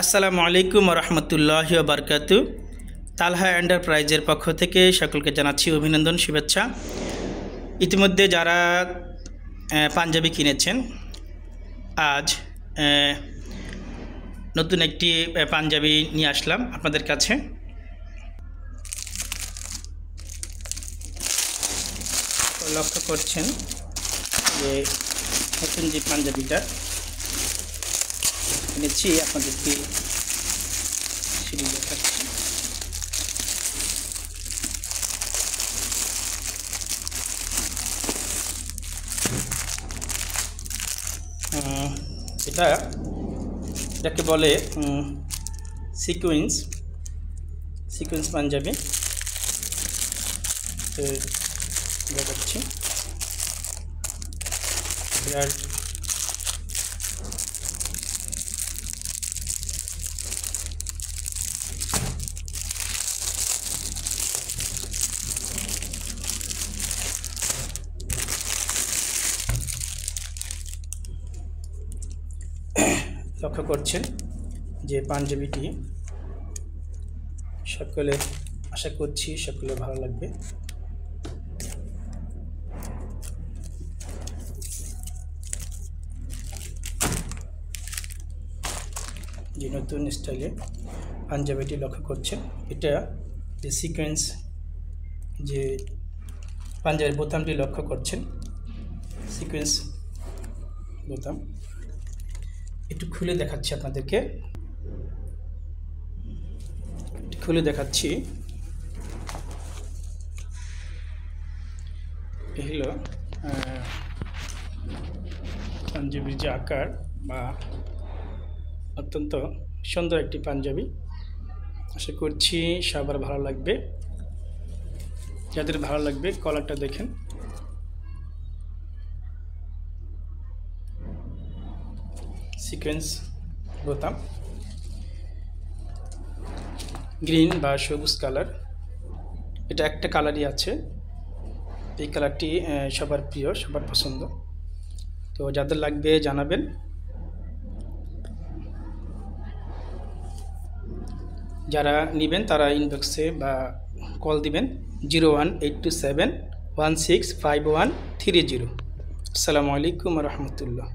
আসসালামু আলাইকুম রহমতুল্লাহি ওয়া বারাকাতু। তালহা এন্টারপ্রাইজের পক্ষ থেকে সকলকে জানাচ্ছি অভিনন্দন, শুভেচ্ছা। ইতিমধ্যে যারা পাঞ্জাবি কিনেছেন, আজ নতুন একটি পাঞ্জাবি নিয়ে আসলাম আপনাদের কাছে। লক্ষ্য করছেন যে নতুন যে পাঞ্জাবিটা কিনেছি আপনাদেরকে সেটি দেখাচ্ছি। এটাকে বলে সিকোয়েন্স পাঞ্জাবি। দেখাচ্ছি এটার লক্ষ্য করছেন যে পাঞ্জাবিটি সকলে, আশা করছি সকলে ভালো লাগবে। যে নতুন স্টাইলে পাঞ্জাবিটি লক্ষ্য করছেন, এটা যে সিকোয়েন্স যে পাঞ্জাবির বোতামটি লক্ষ্য করছেন, সিকোয়েন্স বোতাম একটু খুলে দেখাচ্ছি আপনাদেরকে। দেখাচ্ছি এই হলো পাঞ্জাবির যে আকার, বা অত্যন্ত সুন্দর একটি পাঞ্জাবি। আশা করছি সবার ভালো লাগবে। যাদের ভালো লাগবে কলারটা দেখেন, সিকোয়েন্স বোতাম, গ্রিন বা সবুজ কালার। এটা একটা কালারই আছে, এই কালারটি সবার প্রিয়, সবার পছন্দ। তো যাদের লাগবে জানাবেন। যারা নেবেন তারা ইনবক্সে বা কল দিবেন 01827165130। আসসালামু আলাইকুম রহমতুল্লাহ।